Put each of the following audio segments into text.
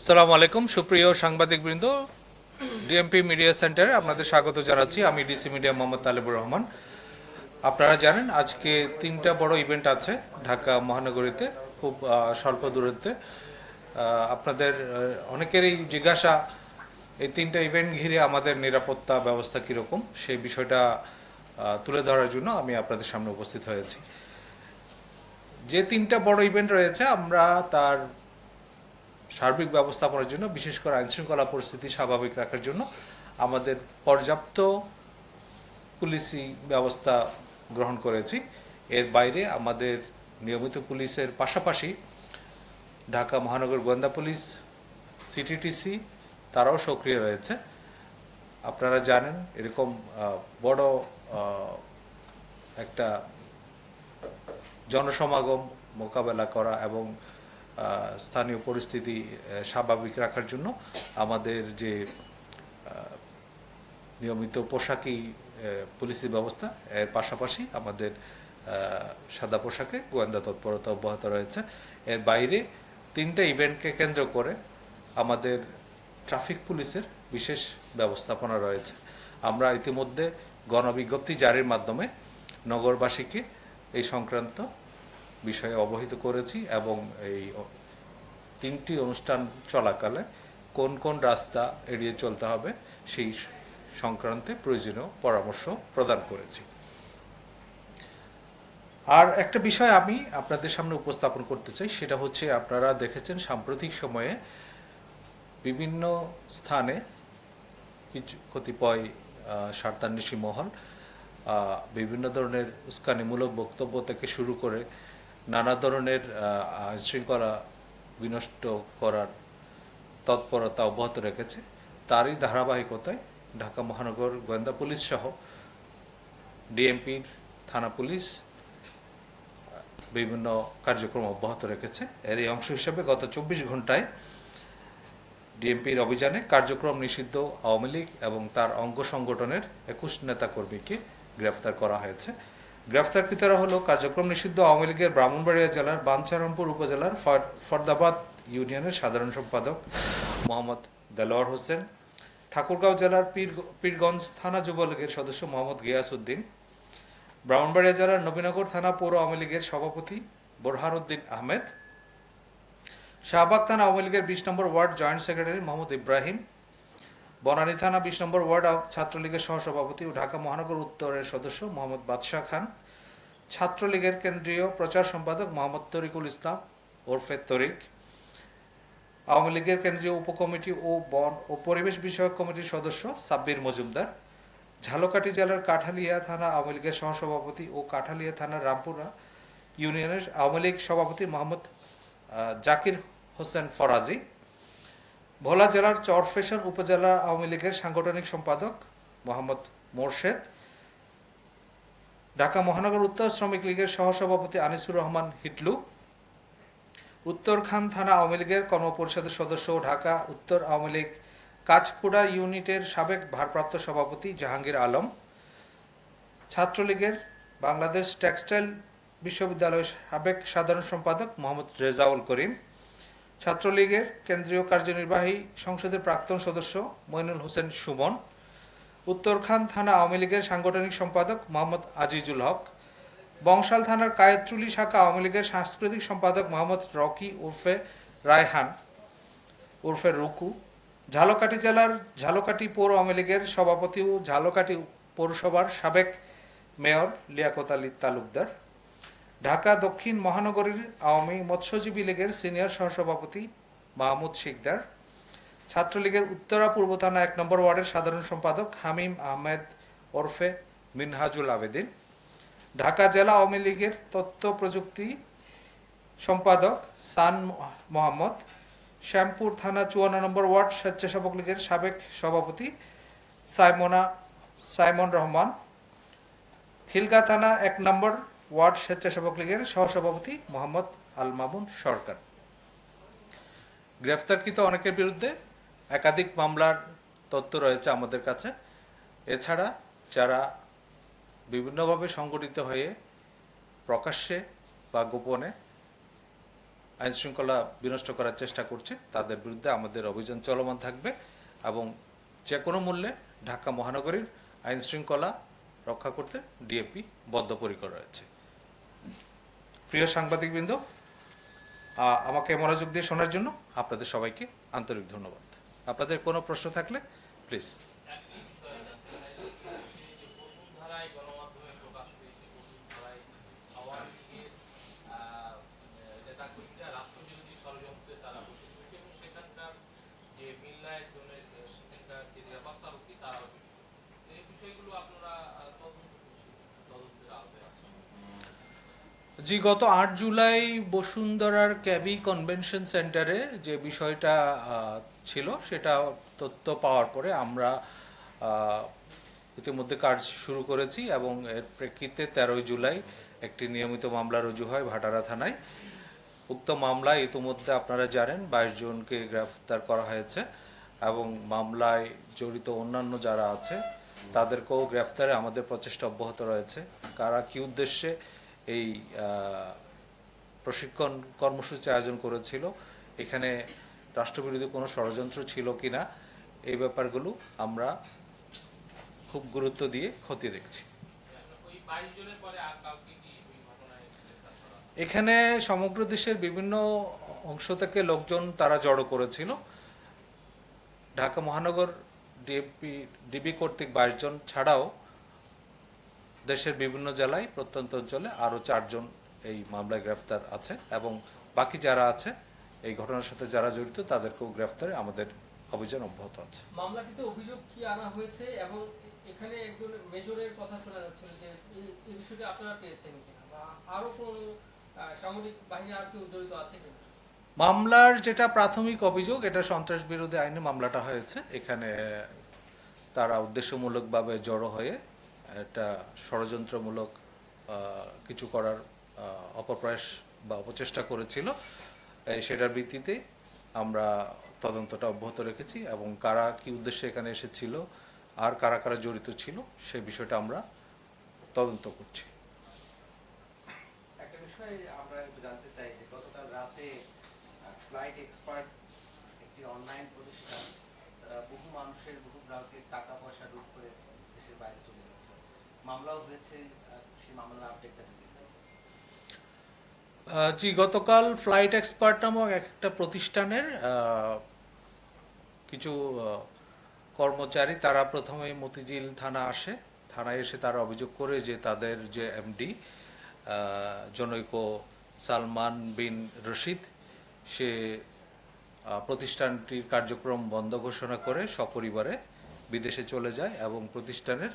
আসসালামু আলাইকুম সুপ্রিয় সাংবাদিকবৃন্দ, ডিএমপি মিডিয়া সেন্টারে আপনাদের স্বাগত জানাচ্ছি। আমি ডিসি মিডিয়া মোহাম্মদ তালেবুর রহমান। আপনারা জানেন আজকে তিনটা বড় ইভেন্ট আছে ঢাকা মহানগরীতে, খুব স্বল্প দূরত্বে। আপনাদের অনেকেরই জিজ্ঞাসা এই তিনটা ইভেন্ট ঘিরে আমাদের নিরাপত্তা ব্যবস্থা কীরকম, সেই বিষয়টা তুলে ধরার জন্য আমি আপনাদের সামনে উপস্থিত হয়েছি। যে তিনটা বড় ইভেন্ট রয়েছে আমরা তার সার্বিক ব্যবস্থাপনার জন্য, বিশেষ করে আইনশৃঙ্খলা পরিস্থিতি স্বাভাবিক রাখার জন্য আমাদের পর্যাপ্ত পুলিশি ব্যবস্থা গ্রহণ করেছি। এর বাইরে আমাদের নিয়মিত পুলিশের পাশাপাশি ঢাকা মহানগর গোয়েন্দা পুলিশ, সিটিটিসি তারাও সক্রিয় রয়েছে। আপনারা জানেন এরকম বড় একটা জনসমাগম মোকাবেলা করা এবং স্থানীয় পরিস্থিতি স্বাভাবিক রাখার জন্য আমাদের যে নিয়মিত পোশাকি পুলিশি ব্যবস্থা, এর পাশাপাশি আমাদের সাদা পোশাকে গোয়েন্দা তৎপরতা অব্যাহত রয়েছে। এর বাইরে তিনটা ইভেন্টকে কেন্দ্র করে আমাদের ট্রাফিক পুলিশের বিশেষ ব্যবস্থাপনা রয়েছে। আমরা ইতিমধ্যে গণবিজ্ঞপ্তি জারির মাধ্যমে নগরবাসীকে এই সংক্রান্ত বিষয়ে অবহিত করেছি এবং এই তিনটি অনুষ্ঠান চলাকালে কোন কোন রাস্তা এড়িয়ে চলতে হবে সেই সংক্রান্তে প্রয়োজনীয় পরামর্শ প্রদান করেছি। আর একটা বিষয় আমি আপনাদের সামনে উপস্থাপন করতে চাই, সেটা হচ্ছে আপনারা দেখেছেন সাম্প্রতিক সময়ে বিভিন্ন স্থানে কিছু কতিপয় স্বার্থান্বেষী মহল বিভিন্ন ধরনের উস্কানিমূলক বক্তব্য থেকে শুরু করে নানা ধরনের আইনশৃঙ্খলা বিনষ্ট করার তৎপরতা অব্যাহত রেখেছে। তারই ধারাবাহিকতায় ঢাকা মহানগর গোয়েন্দা পুলিশ সহ ডিএমপির থানা পুলিশ বিভিন্ন কার্যক্রম অব্যাহত রেখেছে। এর এই অংশ হিসেবে গত ২৪ ঘন্টায় ডিএমপির অভিযানে কার্যক্রম নিষিদ্ধ আওয়ামী লীগ এবং তার অঙ্গ সংগঠনের ২১ নেতাকর্মীকে গ্রেফতার করা হয়েছে। গ্রেফতারকৃতরা হলো কার্যক্রম নিষিদ্ধ আওয়ামী লীগের ব্রাহ্মণবাড়িয়া জেলার বাঞ্ছারামপুর উপজেলার ফরদাবাদ ইউনিয়নের সাধারণ সম্পাদক মোহাম্মদ দেলোয়ার হোসেন, ঠাকুরগাঁও জেলার পীরগঞ্জ থানা যুবলীগের সদস্য মোহাম্মদ গিয়াস উদ্দিন, ব্রাহ্মণবাড়িয়া জেলার নবীনগর থানা পৌর আওয়ামী লীগের সভাপতি বোরহানউদ্দিন আহমেদ, শাহবাগ থানা আওয়ামী লীগের ২০ নম্বর ward joint secretary Mohammad Ibrahim, Banani থানা ২০ নম্বর ওয়ার্ড ছাত্রলীগের সহসভাপতি ও ঢাকা মহানগর উত্তরের সদস্য মোহাম্মদ বাদশাহ খান, ছাত্রলীগের কেন্দ্রীয় প্রচার সম্পাদক মোহাম্মদ তরিকুল ইসলাম ওরফে তরিক, আওয়ামী লীগের কেন্দ্রীয় উপকমিটি ও বন ও পরিবেশ বিষয়ক কমিটির সদস্য সাব্বির মজুমদার, ঝালকাঠি জেলার কাঠালিয়া থানা আওয়ামী লীগের সহসভাপতি ও কাঠালিয়া থানার রামপুরা ইউনিয়নের আওয়ামী লীগ সভাপতি মোহাম্মদ জাকির হোসেন ফরাজি, ভোলা জেলার চরফ্যাশন উপজেলা আওয়ামী লীগের সাংগঠনিক সম্পাদক মোহাম্মদ মোরশেদ, ঢাকা মহানগর উত্তর শ্রমিক লীগের সহসভাপতি আনিসুর রহমান হিটলু, উত্তরখান থানা আওয়ামী লীগের কর্মপরিষদের সদস্য ও ঢাকা উত্তর আওয়ামী লীগ কাঁচকুড়া ইউনিটের সাবেক ভারপ্রাপ্ত সভাপতি জাহাঙ্গীর আলম, ছাত্রলীগের বাংলাদেশ টেক্সটাইল বিশ্ববিদ্যালয়ের সাবেক সাধারণ সম্পাদক মোহাম্মদ রেজাউল করিম, ছাত্রলীগের কেন্দ্রীয় কার্যনির্বাহী সংসদের প্রাক্তন সদস্য মইনুল হোসেন সুমন, উত্তরখান থানা আওয়ামী লীগের সাংগঠনিক সম্পাদক মোহাম্মদ আজিজুল হক, বংশাল থানার কায়েতচুলি শাখা আওয়ামী লীগের সাংস্কৃতিক সম্পাদক মোহাম্মদ রকি উর্ফে রায়হান উর্ফে রুকু, ঝালকাঠি জেলার ঝালকাঠি পৌর আওয়ামী লীগের সভাপতি ও ঝালকাঠি পৌরসভার সাবেক মেয়র লিয়াকত আলী তালুকদার, ঢাকা দক্ষিণ মহানগরীর আওয়ামী মৎস্যজীবী লীগের সিনিয়র সহসভাপতি মাহমুদ শিকদার, ছাত্রলীগের উত্তরা পূর্ব থানা ১ নম্বর ওয়ার্ডের সাধারণ সম্পাদক হামিম আহমেদ ওরফে মিনহাজুল আবেদিন, ঢাকা জেলা আওয়ামী লীগের তথ্য প্রযুক্তি সম্পাদক সান মোহাম্মদ, শ্যামপুর থানা ৫৪ নম্বর ওয়ার্ড স্বেচ্ছাসেবক লীগের সাবেক সভাপতি সাইমন রহমান, খিলগা থানা ১ নম্বর ওয়ার্ড স্বেচ্ছাসেবক লীগের সহসভাপতি মোহাম্মদ আল মামুন সরকার। গ্রেফতারকৃত অনেকের বিরুদ্ধে একাধিক মামলার তথ্য রয়েছে আমাদের কাছে। এছাড়া যারা বিভিন্নভাবে সংগঠিত হয়ে প্রকাশ্যে বা গোপনে আইন শৃঙ্খলা বিনষ্ট করার চেষ্টা করছে তাদের বিরুদ্ধে আমাদের অভিযান চলমান থাকবে এবং যে কোনো মূল্যে ঢাকা মহানগরীর আইন শৃঙ্খলা রক্ষা করতে ডিএপি বদ্ধপরিকর রয়েছে। প্রিয় সাংবাদিকবৃন্দ, আমাকে মনোযোগ দিয়ে শোনার জন্য আপনাদের সবাইকে আন্তরিক ধন্যবাদ। আপনাদের কোনো প্রশ্ন থাকলে প্লিজ। জি, গত ৮ জুলাই বসুন্ধরার ক্যাবি কনভেনশন সেন্টারে যে বিষয়টা ছিল সেটা তথ্য পাওয়ার পরে আমরা ইতিমধ্যে কাজ শুরু করেছি এবং এর প্রেক্ষিতে ১৩ জুলাই একটি নিয়মিত মামলা রুজু হয় ভাটারা থানায়। উক্ত মামলায় ইতিমধ্যে আপনারা জানেন ২২ জনকে গ্রেফতার করা হয়েছে এবং মামলায় জড়িত অন্যান্য যারা আছে তাদেরকেও গ্রেফতারে আমাদের প্রচেষ্টা অব্যাহত রয়েছে। কারা কী উদ্দেশ্যে এই প্রশিক্ষণ কর্মসূচি আয়োজন করেছিল, এখানে রাষ্ট্রবিরোধী কোনো ষড়যন্ত্র ছিল কি না, এই ব্যাপারগুলো আমরা খুব গুরুত্ব দিয়ে খতিয়ে দেখছি। এখানে সমগ্র দেশের বিভিন্ন অংশ থেকে লোকজন তারা জড়ো করেছিল। ঢাকা মহানগর ডিবি কর্তৃক ২২ জন ছাড়াও দেশের বিভিন্ন জেলায় প্রত্যন্ত অঞ্চলে আরও ৪ জন এই মামলায় গ্রেফতার আছে এবং বাকি যারা আছে এই ঘটনার সাথে যারা জড়িত তাদেরকেও গ্রেফতারে আমাদের অভিযান অব্যাহত আছে। মামলাটিতে অভিযোগ কি আনা হয়েছে এবং এখানে একজন মেজরের কথা শোনা যাচ্ছিল যে এই বিষয়টি আপনারা পেয়েছেন কিনা বা আরো কোন সামরিক বাহিনী আর কেউ জড়িত আছে কিনা? মামলার যেটা প্রাথমিক অভিযোগ, এটা সন্ত্রাস বিরোধী আইনে মামলাটা হয়েছে। এখানে তারা উদ্দেশ্যমূলকভাবে জড়ো হয়ে একটা ষড়যন্ত্রমূলক কিছু করার অপপ্রয়াস বা অপচেষ্টা করেছিল। সেটার ভিত্তিতে আমরা তদন্তটা অব্যাহত রেখেছি এবং কারা কি উদ্দেশ্যে এখানে এসেছিল আর কারা কারা জড়িত ছিল সেই বিষয়টা আমরা তদন্ত করছি। একটা বিষয় আমরা জানতে চাই যে গতকাল রাতে ফ্লাইট এক্সপার্ট একটি অনলাইন প্রতিষ্ঠান, তারা বহু মানুষের বহু গ্রাহকের টাকা পয়সা লুট করে দেশের বাইরে চলে গেছে, মামলাও হয়েছে, সেই মামলার আপডেটটা দিতে। জি, গতকাল ফ্লাইট এক্সপার্ট নামক একটা প্রতিষ্ঠানের কিছু কর্মচারী তারা প্রথমে মতিঝিল থানা আসে। থানায় এসে তারা অভিযোগ করে যে তাদের যে এমডি জনৈক সালমান বিন রশিদ, সে প্রতিষ্ঠানটির কার্যক্রম বন্ধ ঘোষণা করে সপরিবারে বিদেশে চলে যায় এবং প্রতিষ্ঠানের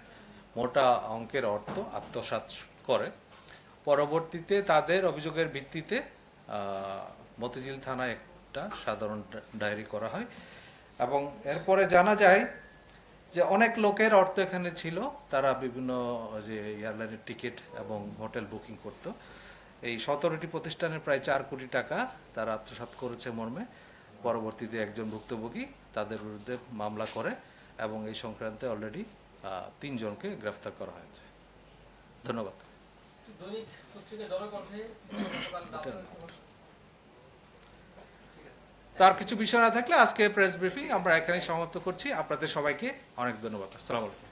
মোটা অঙ্কের অর্থ আত্মসাৎ করে। পরবর্তীতে তাদের অভিযোগের ভিত্তিতে মতিঝিল থানায় একটা সাধারণ ডায়েরি করা হয় এবং এরপরে জানা যায় যে অনেক লোকের অর্থ এখানে ছিল, তারা বিভিন্ন যে এয়ারলাইনের টিকিট এবং হোটেল বুকিং করত। এই 17টি প্রতিষ্ঠানের প্রায় 4 কোটি টাকা তারা আত্মসাৎ করেছে মর্মে পরবর্তীতে একজন ভুক্তভোগী তাদের বিরুদ্ধে মামলা করে এবং এই সংক্রান্তে অলরেডি 3 জনকে গ্রেফতার করা হয়েছে। ধন্যবাদ। তার কিছু বিষয় না থাকলে আজকে প্রেস ব্রিফিং আমরা এখানেই সমাপ্ত করছি। আপনাদের সবাইকে অনেক ধন্যবাদ। আসসালামু আলাইকুম।